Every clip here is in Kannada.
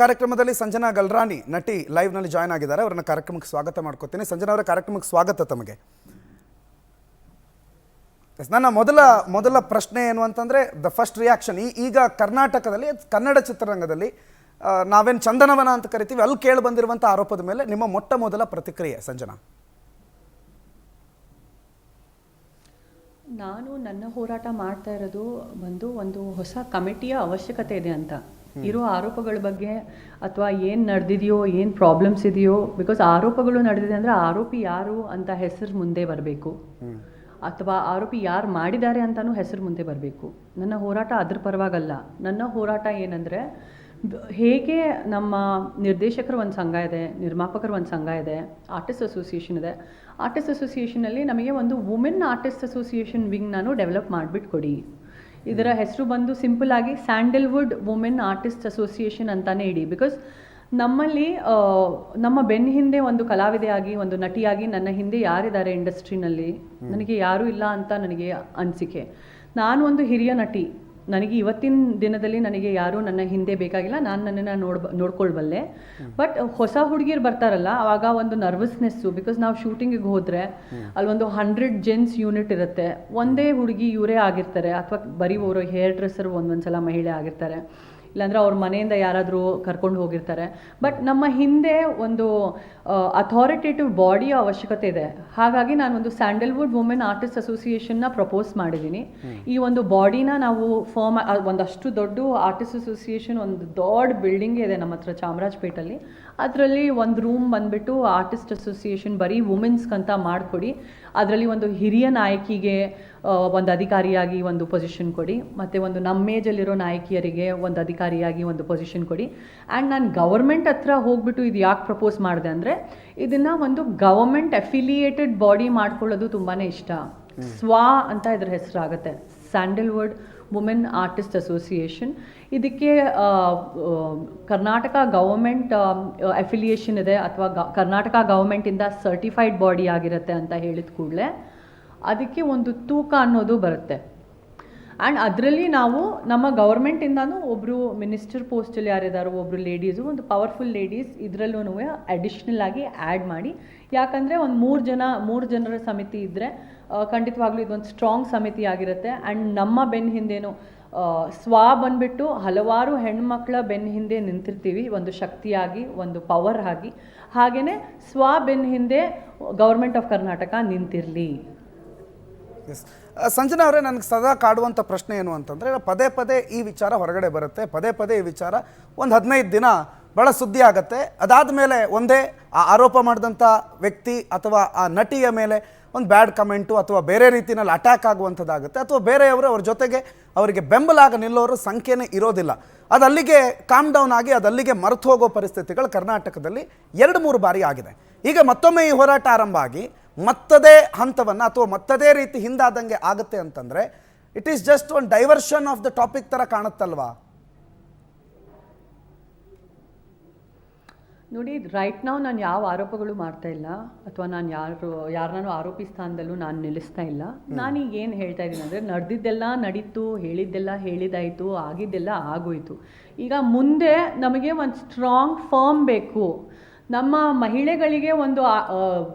ಕಾರ್ಯಕ್ರಮದಲ್ಲಿ ಸಂಜನಾ ಗಲ್ರಾನಿ ನಟಿ ಲೈವ್ನಲ್ಲಿ ಜಾಯ್ನ್ ಆಗಿದ್ದಾರೆ. ಅವರನ್ನ ಕಾರ್ಯಕ್ರಮಕ್ಕೆ ಸ್ವಾಗತ ಮಾಡ್ಕೋತೀನಿ. ಸಂಜನಾ ಅವರ ಕಾರ್ಯಕ್ರಮಕ್ಕೆ ಸ್ವಾಗತ ತಮಗೆ. ನನ್ನ ಮೊದಲ ಪ್ರಶ್ನೆ ಏನು ಅಂತಂದರೆ, ದ ಫಸ್ಟ್ ರಿಯಾಕ್ಷನ್, ಈಗ ಕರ್ನಾಟಕದಲ್ಲಿ ಕನ್ನಡ ಚಿತ್ರರಂಗದಲ್ಲಿ ನಾವೇನು ಚಂದನವನ ಅಂತ ಕರಿತೀವಿ, ಅಲ್ಲಿ ಕೇಳಿ ಬಂದಿರುವಂಥ ಆರೋಪದ ಮೇಲೆ ನಿಮ್ಮ ಮೊಟ್ಟ ಮೊದಲ ಪ್ರತಿಕ್ರಿಯೆ ಸಂಜನಾ? ನಾನು ನನ್ನ ಹೋರಾಟ ಮಾಡ್ತಾ ಇರೋದು ಒಂದು ಹೊಸ ಕಮಿಟಿಯ ಅವಶ್ಯಕತೆ ಇದೆ ಅಂತ. ಇರೋ ಆರೋಪಗಳ ಬಗ್ಗೆ ಅಥವಾ ಏನು ನಡೆದಿದೆಯೋ, ಏನು ಪ್ರಾಬ್ಲಮ್ಸ್ ಇದೆಯೋ, ಬಿಕಾಸ್ ಆರೋಪಗಳು ನಡೆದಿದೆ ಅಂದರೆ ಆರೋಪಿ ಯಾರು ಅಂತ ಹೆಸರು ಮುಂದೆ ಬರಬೇಕು, ಅಥವಾ ಆರೋಪಿ ಯಾರು ಮಾಡಿದ್ದಾರೆ ಅಂತಲೂ ಹೆಸರು ಮುಂದೆ ಬರಬೇಕು. ನನ್ನ ಹೋರಾಟ ಅದ್ರ ಪರವಾಗಲ್ಲ. ನನ್ನ ಹೋರಾಟ ಏನಂದರೆ, ಹೇಗೆ ನಮ್ಮ ನಿರ್ದೇಶಕರ ಒಂದು ಸಂಘ ಇದೆ, ನಿರ್ಮಾಪಕರ ಒಂದು ಸಂಘ ಇದೆ, ಆರ್ಟಿಸ್ಟ್ ಅಸೋಸಿಯೇಷನ್ ಇದೆ. ಆರ್ಟಿಸ್ಟ್ ಅಸೋಸಿಯೇಷನಲ್ಲಿ ನಮಗೆ ಒಂದು ವುಮೆನ್ ಆರ್ಟಿಸ್ಟ್ ಅಸೋಸಿಯೇಷನ್ ವಿಂಗ್ ನಾನು ಡೆವಲಪ್ ಮಾಡಿಬಿಟ್ಟು ಕೊಡಿ. ಇದರ ಹೆಸರು ಬಂದು ಸಿಂಪಲ್ ಆಗಿ ಸ್ಯಾಂಡಲ್ವುಡ್ ವುಮೆನ್ ಆರ್ಟಿಸ್ಟ್ ಅಸೋಸಿಯೇಷನ್ ಅಂತಾನೆ ಇಡಿ. ಬಿಕಾಸ್ ನಮ್ಮಲ್ಲಿ ನಮ್ಮ ಬೆನ್ನ ಹಿಂದೆ ಒಂದು ಕಲಾವಿದೆಯಾಗಿ, ಒಂದು ನಟಿಯಾಗಿ ನನ್ನ ಹಿಂದೆ ಯಾರಿದ್ದಾರೆ ಇಂಡಸ್ಟ್ರಿನಲ್ಲಿ, ನನಗೆ ಯಾರೂ ಇಲ್ಲ ಅಂತ ನನಗೆ ಅನಿಸಿಕೆ. ನಾನು ಒಂದು ಹಿರಿಯ ನಟಿ, ನನಗೆ ಇವತ್ತಿನ ದಿನದಲ್ಲಿ ನನಗೆ ಯಾರೂ ನನ್ನ ಹಿಂದೆ ಬೇಕಾಗಿಲ್ಲ, ನಾನು ನನ್ನನ್ನು ನೋಡ್ಕೊಳ್ಬಲ್ಲೆ. ಬಟ್ ಹೊಸ ಹುಡುಗಿರು ಬರ್ತಾರಲ್ಲ, ಆವಾಗ ಒಂದು ನರ್ವಸ್ನೆಸ್ಸು. ಬಿಕಾಸ್ ನಾವು ಶೂಟಿಂಗಿಗೆ ಹೋದರೆ ಅಲ್ಲೊಂದು 100 ಜೆಂಟ್ಸ್ ಯೂನಿಟ್ ಇರುತ್ತೆ. ಒಂದೇ ಹುಡುಗಿ ಇವರೇ ಆಗಿರ್ತಾರೆ, ಅಥವಾ ಬರೀ ಅವರು ಹೇರ್ ಡ್ರೆಸ್ಸರ್ ಒಂದೊಂದ್ಸಲ ಮಹಿಳೆ ಆಗಿರ್ತಾರೆ, ಇಲ್ಲಾಂದ್ರೆ ಅವ್ರ ಮನೆಯಿಂದ ಯಾರಾದರೂ ಕರ್ಕೊಂಡು ಹೋಗಿರ್ತಾರೆ. ಬಟ್ ನಮ್ಮ ಹಿಂದೆ ಒಂದು ಅಥಾರಿಟೇಟಿವ್ ಬಾಡಿಯ ಅವಶ್ಯಕತೆ ಇದೆ. ಹಾಗಾಗಿ ನಾನು ಒಂದು ಸ್ಯಾಂಡಲ್ವುಡ್ ವುಮೆನ್ ಆರ್ಟಿಸ್ಟ್ ಅಸೋಸಿಯೇಷನ್ನ ಪ್ರಪೋಸ್ ಮಾಡಿದ್ದೀನಿ. ಈ ಒಂದು ಬಾಡಿನ ನಾವು ಫಾರ್ಮ್, ಒಂದಷ್ಟು ದೊಡ್ಡ ಆರ್ಟಿಸ್ಟ್ ಅಸೋಸಿಯೇಷನ್, ಒಂದು ದೊಡ್ಡ ಬಿಲ್ಡಿಂಗೇ ಇದೆ ನಮ್ಮ ಹತ್ರ ಚಾಮರಾಜಪೇಟಲ್ಲಿ. ಅದರಲ್ಲಿ ಒಂದು ರೂಮ್ ಬಂದುಬಿಟ್ಟು ಆರ್ಟಿಸ್ಟ್ ಅಸೋಸಿಯೇಷನ್ ಬರೀ ವುಮೆನ್ಸ್ಗಂತ ಮಾಡಿಕೊಡಿ. ಅದರಲ್ಲಿ ಒಂದು ಹಿರಿಯ ನಾಯಕಿಗೆ ಒಂದು ಅಧಿಕಾರಿಯಾಗಿ ಒಂದು ಪೊಸಿಷನ್ ಕೊಡಿ, ಮತ್ತು ಒಂದು ನಮ್ಮ ಏಜಲ್ಲಿರೋ ನಾಯಕಿಯರಿಗೆ ಒಂದು ಅಧಿಕಾರಿಯಾಗಿ ಒಂದು ಪೊಸಿಷನ್ ಕೊಡಿ. ಆ್ಯಂಡ್ ನಾನು ಗವರ್ಮೆಂಟ್ ಹತ್ರ ಹೋಗ್ಬಿಟ್ಟು ಇದು ಯಾಕೆ ಪ್ರಪೋಸ್ ಮಾಡಿದೆ ಅಂದರೆ, ಇದನ್ನು ಒಂದು ಗವರ್ಮೆಂಟ್ ಅಫಿಲಿಯೇಟೆಡ್ ಬಾಡಿ ಮಾಡ್ಕೊಳ್ಳೋದು ತುಂಬಾ ಇಷ್ಟ. ಸ್ವಾ ಅಂತ ಇದ್ರ ಹೆಸರಾಗುತ್ತೆ, ಸ್ಯಾಂಡಲ್ವುಡ್ ವುಮೆನ್ ಆರ್ಟಿಸ್ಟ್ ಅಸೋಸಿಯೇಷನ್. ಇದಕ್ಕೆ ಕರ್ನಾಟಕ ಗವರ್ಮೆಂಟ್ ಅಫಿಲಿಯೇಷನ್ ಇದೆ, ಅಥವಾ ಕರ್ನಾಟಕ ಗವರ್ಮೆಂಟಿಂದ ಸರ್ಟಿಫೈಡ್ ಬಾಡಿ ಆಗಿರುತ್ತೆ ಅಂತ ಹೇಳಿದ ಕೂಡಲೇ ಅದಕ್ಕೆ ಒಂದು ತೂಕ ಅನ್ನೋದು ಬರುತ್ತೆ. ಆ್ಯಂಡ್ ಅದರಲ್ಲಿ ನಾವು ನಮ್ಮ ಗೌರ್ಮೆಂಟಿಂದನೂ ಒಬ್ಬರು ಮಿನಿಸ್ಟರ್ ಪೋಸ್ಟಲ್ಲಿ ಯಾರಿದ್ದಾರೋ ಒಬ್ಬರು ಲೇಡೀಸು, ಒಂದು ಪವರ್ಫುಲ್ ಲೇಡೀಸ್ ಇದರಲ್ಲೂ ಅಡಿಷ್ನಲ್ ಆಗಿ ಆ್ಯಡ್ ಮಾಡಿ. ಯಾಕಂದರೆ ಒಂದು 3 ಜನರ ಸಮಿತಿ ಇದ್ದರೆ ಖಂಡಿತವಾಗ್ಲೂ ಇದೊಂದು ಸ್ಟ್ರಾಂಗ್ ಸಮಿತಿ ಆಗಿರುತ್ತೆ. ಆ್ಯಂಡ್ ನಮ್ಮ ಬೆನ್ನ ಹಿಂದೇನು ಸ್ವಾ ಬಂದುಬಿಟ್ಟು ಹಲವಾರು ಹೆಣ್ಮಕ್ಳ ಬೆನ್ನ ಹಿಂದೆ ನಿಂತಿರ್ತೀವಿ, ಒಂದು ಶಕ್ತಿಯಾಗಿ, ಒಂದು ಪವರ್ ಆಗಿ. ಹಾಗೆಯೇ ಸ್ವಾ ಬೆನ್ನ ಹಿಂದೆ ಗೌರ್ಮೆಂಟ್ ಆಫ್ ಕರ್ನಾಟಕ ನಿಂತಿರಲಿ. ಸಂಜನಾ ಅವರೇ, ನನಗೆ ಸದಾ ಕಾಡುವಂಥ ಪ್ರಶ್ನೆ ಏನು ಅಂತಂದರೆ, ಪದೇ ಈ ವಿಚಾರ ಹೊರಗಡೆ ಬರುತ್ತೆ, ಪದೇ ಈ ವಿಚಾರ ಒಂದು 15 ದಿನ ಭಾಳ ಸುದ್ದಿ ಆಗುತ್ತೆ. ಅದಾದ ಮೇಲೆ ಒಂದೇ ಆ ಆರೋಪ ಮಾಡಿದಂಥ ವ್ಯಕ್ತಿ ಅಥವಾ ಆ ನಟಿಯ ಮೇಲೆ ಒಂದು ಬ್ಯಾಡ್ ಕಮೆಂಟು ಅಥವಾ ಬೇರೆ ರೀತಿಯಲ್ಲಿ ಅಟ್ಯಾಕ್ ಆಗುವಂಥದ್ದಾಗುತ್ತೆ, ಅಥವಾ ಬೇರೆಯವರು ಅವ್ರ ಜೊತೆಗೆ ಅವರಿಗೆ ಬೆಂಬಲಾಗ ನಿಲ್ಲೋರು ಸಂಖ್ಯೆನೇ ಇರೋದಿಲ್ಲ. ಅದು ಅಲ್ಲಿಗೆ ಕಾಮ್ ಡೌನ್ ಆಗಿ ಅದು ಅಲ್ಲಿಗೆ ಮರೆತು ಹೋಗೋ ಪರಿಸ್ಥಿತಿಗಳು ಕರ್ನಾಟಕದಲ್ಲಿ 2-3 ಬಾರಿ ಆಗಿದೆ. ಈಗ ಮತ್ತೊಮ್ಮೆ ಈ ಹೋರಾಟ ಆರಂಭ ಆಗಿ ಮತ್ತದೇ ಹಂತವನ್ನು ಅಥವಾ ಮತ್ತದೇ ರೀತಿ ಹಿಂದಾದಂಗೆ ಆಗುತ್ತೆ ಅಂತಂದರೆ, ಇಟ್ ಈಸ್ ಜಸ್ಟ್ ಒಂದು ಡೈವರ್ಷನ್ ಆಫ್ ದ ಟಾಪಿಕ್ ಥರ ಕಾಣುತ್ತಲ್ವಾ? ನೋಡಿ, ರೈಟ್ ನಾವು ನಾನು ಯಾವ ಆರೋಪಗಳು ಮಾಡ್ತಾ ಇಲ್ಲ, ಅಥವಾ ನಾನು ಯಾರನ್ನೂ ಆರೋಪಿ ಸ್ಥಾನದಲ್ಲೂ ನಾನು ನಿಲ್ಲಿಸ್ತಾ ಇಲ್ಲ. ನಾನೀಗ ಏನು ಹೇಳ್ತಾ ಇದ್ದೀನಿ ಅಂದರೆ, ನಡೆದಿದ್ದೆಲ್ಲ ನಡೀತು, ಹೇಳಿದ್ದೆಲ್ಲ ಹೇಳಿದಾಯಿತು, ಆಗಿದ್ದೆಲ್ಲ ಆಗೋಯ್ತು. ಈಗ ಮುಂದೆ ನಮಗೆ ಒಂದು ಸ್ಟ್ರಾಂಗ್ ಫರ್ಮ್ ಬೇಕು. ನಮ್ಮ ಮಹಿಳೆಗಳಿಗೆ ಒಂದು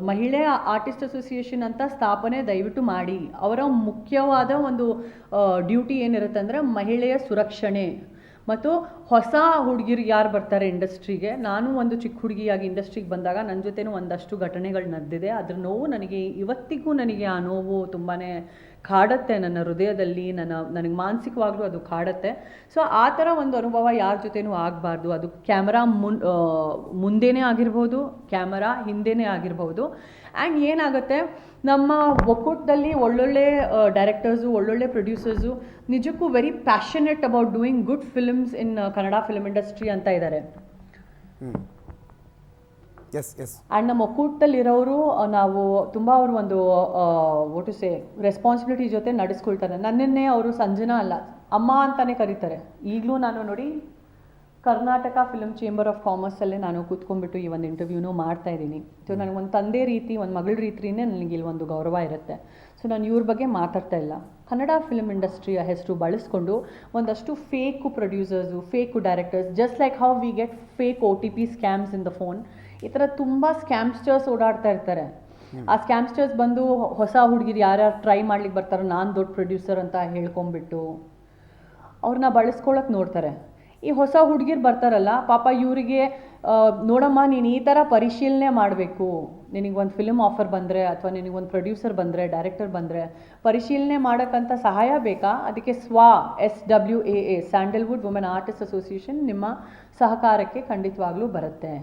ಮಹಿಳೆ ಆರ್ಟಿಸ್ಟ್ ಅಸೋಸಿಯೇಷನ್ ಅಂತ ಸ್ಥಾಪನೆ ದಯವಿಟ್ಟು ಮಾಡಿ. ಅವರ ಮುಖ್ಯವಾದ ಒಂದು ಡ್ಯೂಟಿ ಏನಿರುತ್ತೆ ಅಂದರೆ ಮಹಿಳೆಯ ಸುರಕ್ಷಣೆ. ಮತ್ತು ಹೊಸ ಹುಡುಗಿರು ಯಾರು ಬರ್ತಾರೆ ಇಂಡಸ್ಟ್ರಿಗೆ, ನಾನು ಒಂದು ಚಿಕ್ಕ ಹುಡುಗಿಯಾಗಿ ಇಂಡಸ್ಟ್ರಿಗೆ ಬಂದಾಗ ನನ್ನ ಜೊತೆನೂ ಒಂದಷ್ಟು ಘಟನೆಗಳು ನಡೆದಿದೆ. ಅದ್ರ ನೋವು ಇವತ್ತಿಗೂ ನನಗೆ ಆ ನೋವು ತುಂಬಾ ಕಾಡುತ್ತೆ ನನ್ನ ಹೃದಯದಲ್ಲಿ, ನನಗೆ ಮಾನಸಿಕವಾಗ್ಲೂ ಅದು ಕಾಡುತ್ತೆ. ಸೊ ಆ ಥರ ಒಂದು ಅನುಭವ ಯಾರ ಜೊತೆನೂ ಆಗಬಾರ್ದು. ಅದು ಕ್ಯಾಮರಾ ಮುಂದೆನೇ ಆಗಿರ್ಬೋದು, ಕ್ಯಾಮರಾ ಹಿಂದೆನೇ ಆಗಿರ್ಬೋದು. ಆ್ಯಂಡ್ ಏನಾಗುತ್ತೆ, ನಮ್ಮ ಒಕ್ಕೂಟದಲ್ಲಿ ಒಳ್ಳೊಳ್ಳೆ ಡೈರೆಕ್ಟರ್ಸು, ಒಳ್ಳೊಳ್ಳೆ ಪ್ರೊಡ್ಯೂಸರ್ಸು ನಿಜಕ್ಕೂ very passionate about doing good films in Kannada film industry ಅಂತ ಇದ್ದಾರೆ. ಆ್ಯಂಡ್ ನಮ್ಮ ಒಕ್ಕೂಟದಲ್ಲಿರೋರು ನಾವು ತುಂಬ ಅವರು ಒಂದು ವಾಟ್ ಟು ಸೇ ರೆಸ್ಪಾನ್ಸಿಬಿಲಿಟಿ ಜೊತೆ ನಡೆಸ್ಕೊಳ್ತಾರೆ. ನನ್ನನ್ನೇ ಅವರು ಸಂಜನಾ ಅಲ್ಲ, ಅಮ್ಮ ಅಂತಲೇ ಕರೀತಾರೆ. ಈಗಲೂ ನಾನು ನೋಡಿ ಕರ್ನಾಟಕ ಫಿಲ್ಮ್ ಚೇಂಬರ್ ಆಫ್ ಕಾಮರ್ಸಲ್ಲೇ ನಾನು ಕೂತ್ಕೊಂಡ್ಬಿಟ್ಟು ಈ ಒಂದು ಇಂಟರ್ವ್ಯೂನೂ ಮಾಡ್ತಾ ಇದ್ದೀನಿ. ಸೊ ನನಗೊಂದು ತಂದೆ ರೀತಿ, ಒಂದು ಮಗಳ ರೀತಿಯೇ ನನಗೆ ಇಲ್ಲಿ ಒಂದು ಗೌರವ ಇರುತ್ತೆ. ಸೊ ನಾನು ಇವ್ರ ಬಗ್ಗೆ ಮಾತಾಡ್ತಾ ಇಲ್ಲ. ಕನ್ನಡ ಫಿಲ್ಮ್ ಇಂಡಸ್ಟ್ರಿಯ ಹೆಸರು ಬಳಸ್ಕೊಂಡು ಒಂದಷ್ಟು fake producers, fake directors, just like how we get fake OTP scams in the phone, ಈ ಥರ ತುಂಬ ಸ್ಕ್ಯಾಮ್ಸ್ಟರ್ಸ್ ಓಡಾಡ್ತಾ ಇರ್ತಾರೆ. ಆ ಸ್ಕ್ಯಾಮ್ಸ್ಟರ್ಸ್ ಬಂದು ಹೊಸ ಹುಡುಗಿರು ಯಾರ್ಯಾರು ಟ್ರೈ ಮಾಡ್ಲಿಕ್ಕೆ ಬರ್ತಾರೋ ನಾನು ದೊಡ್ಡ ಪ್ರೊಡ್ಯೂಸರ್ ಅಂತ ಹೇಳ್ಕೊಂಬಿಟ್ಟು ಅವ್ರನ್ನ ಬಳಸ್ಕೊಳಕ್ಕೆ ನೋಡ್ತಾರೆ. ಈ ಹೊಸ ಹುಡುಗಿರು ಬರ್ತಾರಲ್ಲ, ಪಾಪ ಇವರಿಗೆ ನೋಡಮ್ಮ ನೀನು ಈ ಥರ ಪರಿಶೀಲನೆ ಮಾಡಬೇಕು, ನಿನಗೊಂದು ಫಿಲ್ಮ್ ಆಫರ್ ಬಂದರೆ ಅಥವಾ ನಿನಗೊಂದು ಪ್ರೊಡ್ಯೂಸರ್ ಬಂದರೆ, ಡೈರೆಕ್ಟರ್ ಬಂದರೆ ಪರಿಶೀಲನೆ ಮಾಡೋಕ್ಕಂತ ಸಹಾಯ ಬೇಕಾ? ಅದಕ್ಕೆ SWAA Sandalwood women artist association ನಿಮ್ಮ ಸಹಕಾರಕ್ಕೆ ಖಂಡಿತವಾಗ್ಲೂ ಬರುತ್ತೆ.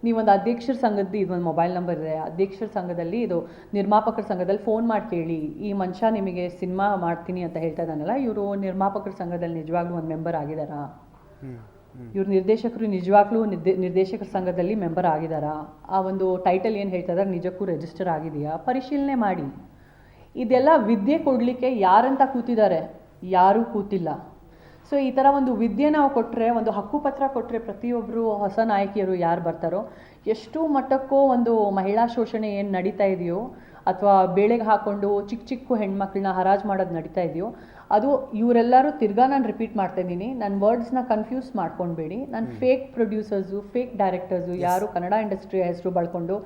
ನೀವೊಂದು ಅಧ್ಯಕ್ಷರ ಸಂಘದ್ದು ಇದೊಂದು ಮೊಬೈಲ್ ನಂಬರ್ ಇದೆ, ಅಧ್ಯಕ್ಷರ ಸಂಘದಲ್ಲಿ, ಇದು ನಿರ್ಮಾಪಕರ ಸಂಘದಲ್ಲಿ ಫೋನ್ ಮಾಡಿ ಕೇಳಿ, ಈ ಮನುಷ್ಯ ನಿಮಗೆ ಸಿನಿಮಾ ಮಾಡ್ತೀನಿ ಅಂತ ಹೇಳ್ತಾ ಇದ್ದಾನಲ್ಲ, ಇವರು ನಿರ್ಮಾಪಕರ ಸಂಘದಲ್ಲಿ ನಿಜವಾಗ್ಲೂ ಒಂದು ಮೆಂಬರ್ ಆಗಿದ್ದಾರಾ? ಇವ್ರ ನಿರ್ದೇಶಕರು ನಿಜವಾಗ್ಲೂ ನಿರ್ದೇಶಕರ ಸಂಘದಲ್ಲಿ ಮೆಂಬರ್ ಆಗಿದ್ದಾರಾ? ಆ ಒಂದು ಟೈಟಲ್ ಏನು ಹೇಳ್ತಾ ಇದ್ದಾರೆ ನಿಜಕ್ಕೂ ರಿಜಿಸ್ಟರ್ ಆಗಿದೆಯಾ? ಪರಿಶೀಲನೆ ಮಾಡಿ. ಇದೆಲ್ಲ ವಿದ್ಯೆ ಕೊಡಲಿಕ್ಕೆ ಯಾರಂತ ಕೂತಿದ್ದಾರೆ? ಯಾರೂ ಕೂತಿಲ್ಲ. ಸೊ ಈ ಥರ ಒಂದು ವಿದ್ಯೆ ನಾವು ಕೊಟ್ಟರೆ, ಒಂದು ಹಕ್ಕುಪತ್ರ ಕೊಟ್ಟರೆ, ಪ್ರತಿಯೊಬ್ಬರು ಹೊಸ ನಾಯಕಿಯರು ಯಾರು ಬರ್ತಾರೋ, ಎಷ್ಟು ಮಟ್ಟಕ್ಕೋ ಒಂದು ಮಹಿಳಾ ಶೋಷಣೆ ಏನು ನಡೀತಾ ಇದೆಯೋ ಅಥವಾ ಬೇಳೆಗೆ ಹಾಕ್ಕೊಂಡು ಚಿಕ್ಕ ಚಿಕ್ಕ ಹೆಣ್ಮಕ್ಳನ್ನ ಹರಾಜು ಮಾಡೋದು ನಡೀತಾ ಇದೆಯೋ, ಅದು ಇವರೆಲ್ಲರೂ ತಿರ್ಗಾ ನಾನು ರಿಪೀಟ್ ಮಾಡ್ತಾ ಇದ್ದೀನಿ, ನನ್ನ ವರ್ಡ್ಸ್ನ ಕನ್ಫ್ಯೂಸ್ ಮಾಡ್ಕೊಳ್ಬೇಡಿ. ನಾನು ಫೇಕ್ ಪ್ರೊಡ್ಯೂಸರ್ಸು, ಫೇಕ್ ಡೈರೆಕ್ಟರ್ಸು ಯಾರು ಕನ್ನಡ ಇಂಡಸ್ಟ್ರಿಯ ಹೆಸರು ಬಳಕೊಂಡು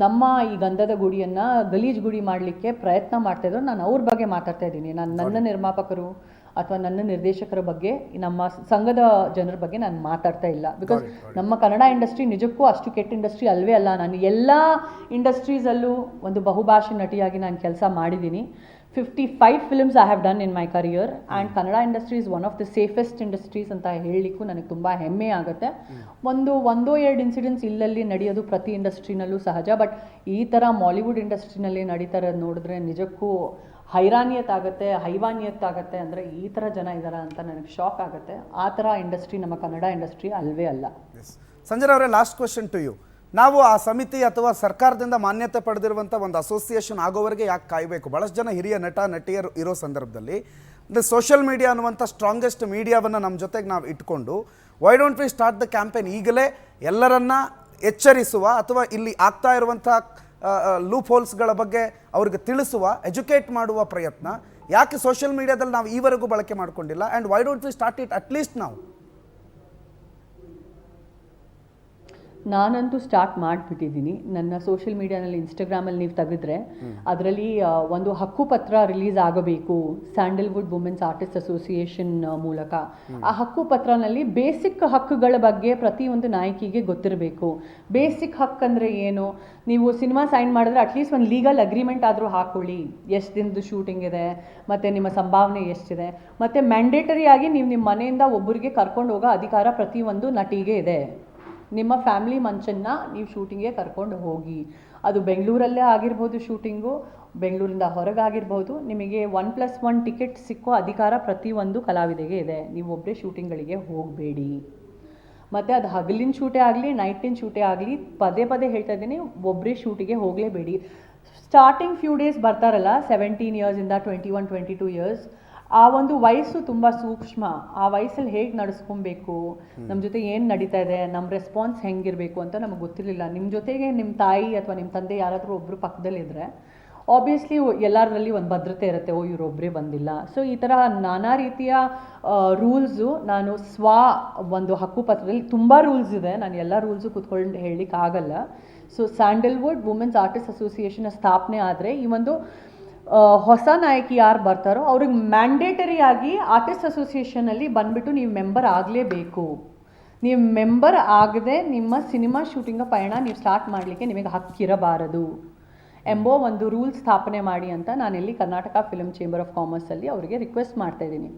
ನಮ್ಮ ಈ ಗಂಧದ ಗುಡಿಯನ್ನು ಗಲೀಜು ಗುಡಿ ಮಾಡಲಿಕ್ಕೆ ಪ್ರಯತ್ನ ಮಾಡ್ತಾಯಿದ್ರು, ನಾನು ಅವ್ರ ಬಗ್ಗೆ ಮಾತಾಡ್ತಾ ಇದ್ದೀನಿ. ನಾನು ನನ್ನ ನಿರ್ಮಾಪಕರು ಅಥವಾ ನನ್ನ ನಿರ್ದೇಶಕರ ಬಗ್ಗೆ, ನಮ್ಮ ಸಂಘದ ಜನರ ಬಗ್ಗೆ ನಾನು ಮಾತಾಡ್ತಾ ಇಲ್ಲ. ಬಿಕಾಸ್ ನಮ್ಮ ಕನ್ನಡ ಇಂಡಸ್ಟ್ರಿ ನಿಜಕ್ಕೂ ಅಷ್ಟು ಕೆಟ್ಟ ಇಂಡಸ್ಟ್ರಿ ಅಲ್ವೇ ಅಲ್ಲ. ನಾನು ಎಲ್ಲ ಇಂಡಸ್ಟ್ರೀಸಲ್ಲೂ ಒಂದು ಬಹುಭಾಷೆ ನಟಿಯಾಗಿ ನಾನು ಕೆಲಸ ಮಾಡಿದ್ದೀನಿ. 55 films I have done in my career and Kannada industry is one of the safest industries ಅಂತ ಹೇಳಲಿಕ್ಕೂ ನನಗೆ ತುಂಬ ಹೆಮ್ಮೆ ಆಗುತ್ತೆ. ಒಂದೋ ಎರಡು ಇನ್ಸಿಡೆಂಟ್ಸ್ ಇಲ್ಲಲ್ಲಿ ನಡೆಯೋದು ಪ್ರತಿ ಇಂಡಸ್ಟ್ರಿನಲ್ಲೂ ಸಹಜ. ಬಟ್ ಈ ಥರ ಮಾಲಿವುಡ್ ಇಂಡಸ್ಟ್ರಿನಲ್ಲಿ ನಡೀತಾ ಇರೋದು ನೋಡಿದ್ರೆ ನಿಜಕ್ಕೂ ಹೈರಾಣಿಯತ್ತಾಗುತ್ತೆ, ಹೈವಾನಿಯತ್ತಾಗುತ್ತೆ. ಅಂದರೆ ಈ ಥರ ಜನ ಇದ್ದಾರಾ ಅಂತ ನನಗೆ ಶಾಕ್ ಆಗುತ್ತೆ. ಆ ಥರ ಇಂಡಸ್ಟ್ರಿ ನಮ್ಮ ಕನ್ನಡ ಇಂಡಸ್ಟ್ರಿ ಅಲ್ವೇ ಅಲ್ಲ. ಸಂಜನಾ ಅವರೇ, ಲಾಸ್ಟ್ ಕ್ವೆಶ್ಚನ್ ಟು ಯು. ನಾವು ಆ ಸಮಿತಿ ಅಥವಾ ಸರ್ಕಾರದಿಂದ ಮಾನ್ಯತೆ ಪಡೆದಿರುವಂಥ ಒಂದು ಅಸೋಸಿಯೇಷನ್ ಆಗೋವರೆಗೆ ಯಾಕೆ ಕಾಯಬೇಕು? ಭಾಳಷ್ಟು ಜನ ಹಿರಿಯ ನಟಿಯರು ಇರೋ ಸಂದರ್ಭದಲ್ಲಿ ಸೋಷಿಯಲ್ ಮೀಡಿಯಾ ಅನ್ನುವಂಥ ಸ್ಟ್ರಾಂಗೆಸ್ಟ್ ಮೀಡಿಯಾವನ್ನು ನಮ್ಮ ಜೊತೆಗೆ ನಾವು ಇಟ್ಕೊಂಡು why don't we start the campaign? ಈಗಲೇ ಎಲ್ಲರನ್ನ ಎಚ್ಚರಿಸುವ ಅಥವಾ ಇಲ್ಲಿ ಆಗ್ತಾ ಇರುವಂಥ ಲೂಪ್ ಹೋಲ್ಸ್ಗಳ ಬಗ್ಗೆ ಅವ್ರಿಗೆ ತಿಳಿಸುವ, ಎಜುಕೇಟ್ ಮಾಡುವ ಪ್ರಯತ್ನ ಯಾಕೆ ಸೋಷಿಯಲ್ ಮೀಡಿಯಾದಲ್ಲಿ ನಾವು ಈವರೆಗೂ ಬಳಕೆ ಮಾಡ್ಕೊಂಡಿಲ್ಲ? And why don't we start it at least ನಾವು? ನಾನಂತೂ ಸ್ಟಾರ್ಟ್ ಮಾಡಿಬಿಟ್ಟಿದ್ದೀನಿ. ನನ್ನ ಸೋಷಿಯಲ್ ಮೀಡಿಯಾನಲ್ಲಿ, ಇನ್ಸ್ಟಾಗ್ರಾಮಲ್ಲಿ ನೀವು ತೆಗೆದ್ರೆ ಅದರಲ್ಲಿ ಒಂದು ಹಕ್ಕುಪತ್ರ ರಿಲೀಸ್ ಆಗಬೇಕು ಸ್ಯಾಂಡಲ್ವುಡ್ ವುಮೆನ್ಸ್ ಆರ್ಟಿಸ್ಟ್ ಅಸೋಸಿಯೇಷನ್ ಮೂಲಕ. ಆ ಹಕ್ಕುಪತ್ರನಲ್ಲಿ ಬೇಸಿಕ್ ಹಕ್ಕುಗಳ ಬಗ್ಗೆ ಪ್ರತಿಯೊಂದು ನಾಯಕಿಗೆ ಗೊತ್ತಿರಬೇಕು. ಬೇಸಿಕ್ ಹಕ್ಕು ಅಂದರೆ ಏನು? ನೀವು ಸಿನಿಮಾ ಸೈನ್ ಮಾಡಿದ್ರೆ ಅಟ್ಲೀಸ್ಟ್ ಒಂದು ಲೀಗಲ್ ಅಗ್ರಿಮೆಂಟ್ ಆದರೂ ಹಾಕ್ಕೊಳ್ಳಿ, ಎಷ್ಟು ದಿನದ ಶೂಟಿಂಗ್ ಇದೆ ಮತ್ತು ನಿಮ್ಮ ಸಂಭಾವನೆ ಎಷ್ಟಿದೆ. ಮತ್ತು ಮ್ಯಾಂಡೇಟರಿಯಾಗಿ ನೀವು ನಿಮ್ಮ ಮನೆಯಿಂದ ಒಬ್ಬರಿಗೆ ಕರ್ಕೊಂಡು ಹೋಗೋ ಅಧಿಕಾರ ಪ್ರತಿಯೊಂದು ನಟಿಗೆ ಇದೆ. ನಿಮ್ಮ ಫ್ಯಾಮಿಲಿ ಮಂಚನ್ನ ನೀವು ಶೂಟಿಂಗ್ಗೆ ಕರ್ಕೊಂಡು ಹೋಗಿ. ಅದು ಬೆಂಗಳೂರಲ್ಲೇ ಆಗಿರ್ಬೋದು, ಶೂಟಿಂಗು ಬೆಂಗಳೂರಿಂದ ಹೊರಗಾಗಿರ್ಬೋದು, ನಿಮಗೆ 1+1 ಟಿಕೆಟ್ ಸಿಕ್ಕೋ ಅಧಿಕಾರ ಪ್ರತಿಯೊಂದು ಕಲಾವಿದೆಗೆ ಇದೆ. ನೀವು ಒಬ್ಬರೇ ಶೂಟಿಂಗ್ಗಳಿಗೆ ಹೋಗಬೇಡಿ. ಮತ್ತು ಅದು ಹಗಲಿನ ಶೂಟೇ ಆಗಲಿ, ನೈಟಿನ ಶೂಟೇ ಆಗಲಿ, ಪದೇ ಪದೇ ಹೇಳ್ತಾ ಇದ್ದೀನಿ, ಒಬ್ಬರೇ ಶೂಟಿಗೆ ಹೋಗಲೇಬೇಡಿ. ಸ್ಟಾರ್ಟಿಂಗ್ ಫ್ಯೂ ಡೇಸ್ ಬರ್ತಾರಲ್ಲ, 17 ಇಯರ್ಸಿಂದ 21, 22 ಇಯರ್ಸ್, ಆ ಒಂದು ವಯಸ್ಸು ತುಂಬ ಸೂಕ್ಷ್ಮ. ಆ ವಯಸ್ಸಲ್ಲಿ ಹೇಗೆ ನಡೆಸ್ಕೊಬೇಕು, ನಮ್ಮ ಜೊತೆ ಏನು ನಡೀತಾ ಇದೆ, ನಮ್ಮ ರೆಸ್ಪಾನ್ಸ್ ಹೆಂಗಿರಬೇಕು ಅಂತ ನಮಗೆ ಗೊತ್ತಿರಲಿಲ್ಲ. ನಿಮ್ಮ ಜೊತೆಗೆ ನಿಮ್ಮ ತಾಯಿ ಅಥವಾ ನಿಮ್ಮ ತಂದೆ ಯಾರಾದರೂ ಒಬ್ಬರು ಪಕ್ಕದಲ್ಲಿದ್ದರೆ ಆಬ್ವಿಯಸ್ಲಿ ಎಲ್ಲರಲ್ಲಿ ಒಂದು ಭದ್ರತೆ ಇರುತ್ತೆ, ಓ ಇವರೊಬ್ಬರೇ ಬಂದಿಲ್ಲ. ಸೊ ಈ ಥರ ನಾನಾ ರೀತಿಯ ರೂಲ್ಸು ನಾನು ಒಂದು ಹಕ್ಕುಪತ್ರದಲ್ಲಿ ತುಂಬ ರೂಲ್ಸ್ ಇದೆ, ನಾನು ಎಲ್ಲ ರೂಲ್ಸು ಕೂತ್ಕೊಂಡು ಹೇಳಲಿಕ್ಕೆ ಆಗಲ್ಲ. So Sandalwood women's artist association ಸ್ಥಾಪನೆ ಆದರೆ ಈ ಒಂದು ಹೊಸ ನಾಯಕಿ ಯಾರು ಬರ್ತಾರೋ ಅವ್ರಿಗೆ ಮ್ಯಾಂಡೇಟರಿಯಾಗಿ ಆರ್ಟಿಸ್ಟ್ ಅಸೋಸಿಯೇಷನಲ್ಲಿ ಬಂದುಬಿಟ್ಟು ನೀವು ಮೆಂಬರ್ ಆಗಲೇಬೇಕು. ನೀವು ಮೆಂಬರ್ ಆಗದೆ ನಿಮ್ಮ ಸಿನಿಮಾ ಶೂಟಿಂಗ ಪಯಣ ನೀವು ಸ್ಟಾರ್ಟ್ ಮಾಡಲಿಕ್ಕೆ ನಿಮಗೆ ಹಕ್ಕಿರಬಾರದು ಎಂಬೋ ಒಂದು ರೂಲ್ ಸ್ಥಾಪನೆ ಮಾಡಿ ಅಂತ ನಾನಿಲ್ಲಿ ಕರ್ನಾಟಕ ಫಿಲ್ಮ್ ಚೇಂಬರ್ ಆಫ್ ಕಾಮರ್ಸಲ್ಲಿ ಅವರಿಗೆ ರಿಕ್ವೆಸ್ಟ್ ಮಾಡ್ತಾ ಇದ್ದೀನಿ.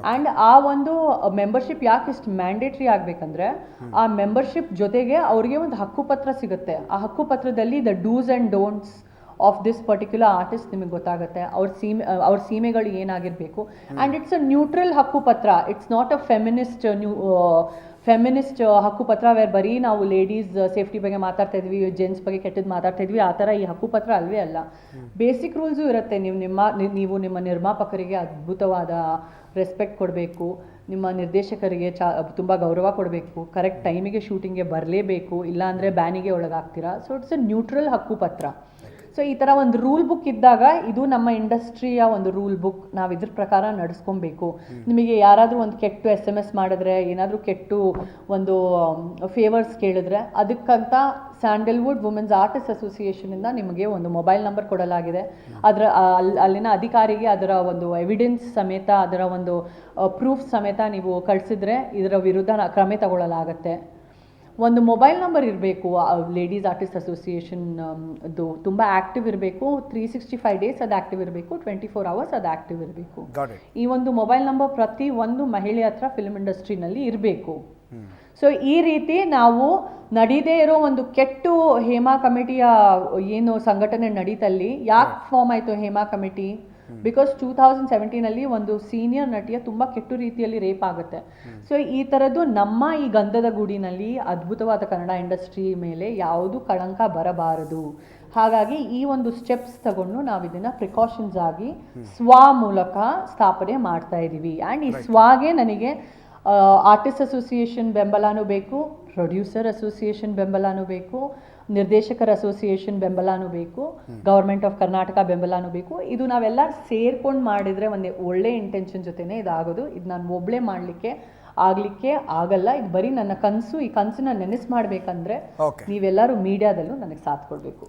ಆ್ಯಂಡ್ ಆ ಒಂದು ಮೆಂಬರ್ಶಿಪ್ ಯಾಕೆ ಇಷ್ಟು ಮ್ಯಾಂಡೇಟ್ರಿ ಆಗಬೇಕಂದ್ರೆ, ಆ ಮೆಂಬರ್ಶಿಪ್ ಜೊತೆಗೆ ಅವ್ರಿಗೆ ಒಂದು ಹಕ್ಕುಪತ್ರ ಸಿಗುತ್ತೆ. ಆ ಹಕ್ಕುಪತ್ರದಲ್ಲಿ the do's and don'ts of this particular artist ನಿಮಗೆ ಗೊತ್ತಾಗುತ್ತೆ. ಅವ್ರ ಸೀಮೆಗಳು ಏನಾಗಿರಬೇಕು. ಆ್ಯಂಡ್ ಇಟ್ಸ್ ಅ ನ್ಯೂಟ್ರಲ್ ಹಕ್ಕುಪತ್ರ. ಇಟ್ಸ್ ನಾಟ್ ಅ ಫೆಮಿನಿಸ್ಟ್ ಹಕ್ಕುಪತ್ರ ವೇರ್ ಬರೀ ನಾವು ಲೇಡೀಸ್ ಸೇಫ್ಟಿ ಬಗ್ಗೆ ಮಾತಾಡ್ತಾ ಇದ್ವಿ, ಜೆಂಟ್ಸ್ ಬಗ್ಗೆ ಕೆಟ್ಟದ್ದು ಮಾತಾಡ್ತಾ ಇದ್ವಿ. ಆ ಥರ ಈ ಹಕ್ಕುಪತ್ರ ಅಲ್ವೇ ಅಲ್ಲ. ಬೇಸಿಕ್ ರೂಲ್ಸು ಇರುತ್ತೆ. ನೀವು ನಿಮ್ಮ ನಿರ್ಮಾಪಕರಿಗೆ ಅದ್ಭುತವಾದ ರೆಸ್ಪೆಕ್ಟ್ ಕೊಡಬೇಕು, ನಿಮ್ಮ ನಿರ್ದೇಶಕರಿಗೆ ತುಂಬ ಗೌರವ ಕೊಡಬೇಕು, ಕರೆಕ್ಟ್ ಟೈಮಿಗೆ ಶೂಟಿಂಗ್ಗೆ ಬರಲೇಬೇಕು, ಇಲ್ಲಾಂದರೆ ಬ್ಯಾನಿಗೆ ಒಳಗಾಗ್ತೀರಾ. ಸೊ ಇಟ್ಸ್ ಎ ನ್ಯೂಟ್ರಲ್ ಹಕ್ಕುಪತ್ರ. ಸೊ ಈ ಥರ ಒಂದು ರೂಲ್ ಬುಕ್ ಇದ್ದಾಗ ಇದು ನಮ್ಮ ಇಂಡಸ್ಟ್ರಿಯ ಒಂದು ರೂಲ್ ಬುಕ್, ನಾವು ಇದ್ರ ಪ್ರಕಾರ ನಡೆಸ್ಕೊಬೇಕು. ನಿಮಗೆ ಯಾರಾದರೂ ಒಂದು ಕೆಟ್ಟು SMS ಮಾಡಿದ್ರೆ, ಏನಾದರೂ ಕೆಟ್ಟು ಒಂದು ಫೇವರ್ಸ್ ಕೇಳಿದ್ರೆ, ಅದಕ್ಕಂತ ಸ್ಯಾಂಡಲ್ವುಡ್ ವುಮೆನ್ಸ್ ಆರ್ಟಿಸ್ಟ್ ಅಸೋಸಿಯೇಷನಿಂದ ನಿಮಗೆ ಒಂದು ಮೊಬೈಲ್ ನಂಬರ್ ಕೊಡಲಾಗಿದೆ. ಅದರ ಅಲ್ಲಿನ ಅಧಿಕಾರಿಗೆ ಅದರ ಒಂದು ಎವಿಡೆನ್ಸ್ ಸಮೇತ, ಅದರ ಒಂದು ಪ್ರೂಫ್ ಸಮೇತ ನೀವು ಕಳಿಸಿದ್ರೆ ಇದರ ವಿರುದ್ಧ ಕ್ರಮ ತಗೊಳ್ಳಲಾಗತ್ತೆ. ಒಂದು ಮೊಬೈಲ್ ನಂಬರ್ ಇರಬೇಕು, ಲೇಡೀಸ್ ಆರ್ಟಿಸ್ಟ್ ಅಸೋಸಿಯೇಷನ್ ಅದು ತುಂಬ ಆ್ಯಕ್ಟಿವ್ ಇರಬೇಕು. 365 ಡೇಸ್ ಅದು ಆ್ಯಕ್ಟಿವ್ ಇರಬೇಕು, 24 ಅವರ್ಸ್ ಅದು ಆ್ಯಕ್ಟಿವ್ ಇರಬೇಕು. ಈ ಒಂದು ಮೊಬೈಲ್ ನಂಬರ್ ಪ್ರತಿ ಒಂದು ಮಹಿಳೆ ಹತ್ರ ಫಿಲ್ಮ್ ಇಂಡಸ್ಟ್ರಿನಲ್ಲಿ ಇರಬೇಕು. ಸೊ ಈ ರೀತಿ ನಾವು ನಡೀದೇ ಇರೋ ಒಂದು ಕೆಟ್ಟು ಹೇಮಾ ಕಮಿಟಿಯ ಏನು ಸಂಘಟನೆ ನಡೀತಲ್ಲಿ ಯಾಕೆ ಫಾರ್ಮ್ ಆಯಿತು ಹೇಮಾ ಕಮಿಟಿ? ಬಿಕಾಸ್ 2017 ಒಂದು ಸೀನಿಯರ್ ನಟಿಯ ತುಂಬ ಕೆಟ್ಟು ರೀತಿಯಲ್ಲಿ ರೇಪ್ ಆಗುತ್ತೆ. ಸೊ ಈ ಥರದ್ದು ನಮ್ಮ ಈ ಗಂಧದ ಗೂಡಿನಲ್ಲಿ ಅದ್ಭುತವಾದ ಕನ್ನಡ ಇಂಡಸ್ಟ್ರಿ ಮೇಲೆ ಯಾವುದು ಕಳಂಕ ಬರಬಾರದು. ಹಾಗಾಗಿ ಈ ಒಂದು ಸ್ಟೆಪ್ಸ್ ತಗೊಂಡು ನಾವು ಇದನ್ನು ಪ್ರಿಕಾಷನ್ಸ್ ಆಗಿ ಮೂಲಕ ಸ್ಥಾಪನೆ ಮಾಡ್ತಾ ಇದ್ದೀವಿ. ಆ್ಯಂಡ್ ಈ ಸ್ವಾಗೆ ನನಗೆ ಆರ್ಟಿಸ್ಟ್ ಅಸೋಸಿಯೇಷನ್ ಬೆಂಬಲನೂ ಬೇಕು, ಪ್ರೊಡ್ಯೂಸರ್ ಅಸೋಸಿಯೇಷನ್ ಬೆಂಬಲನೂ ಬೇಕು, ನಿರ್ದೇಶಕರ ಅಸೋಸಿಯೇಷನ್ ಬೆಂಬಲನೂ ಬೇಕು, ಗೌರ್ಮೆಂಟ್ ಆಫ್ ಕರ್ನಾಟಕ ಬೆಂಬಲನೂ ಬೇಕು. ಇದು ನಾವೆಲ್ಲ ಸೇರ್ಕೊಂಡು ಮಾಡಿದರೆ ಒಂದು ಒಳ್ಳೆ ಇಂಟೆನ್ಷನ್ ಜೊತೆನೇ ಇದಾಗೋದು. ಇದು ನಾನು ಒಬ್ಬಳೇ ಆಗಲಿಕ್ಕೆ ಆಗಲ್ಲ. ಇದು ಬರೀ ನನ್ನ ಕನಸು. ಈ ಕನಸನ್ನ ನೆನೆಸು ಮಾಡಬೇಕಂದ್ರೆ ನೀವೆಲ್ಲರೂ ಮೀಡಿಯಾದಲ್ಲೂ ನನಗೆ ಸಾಥ್ ಕೊಡಬೇಕು.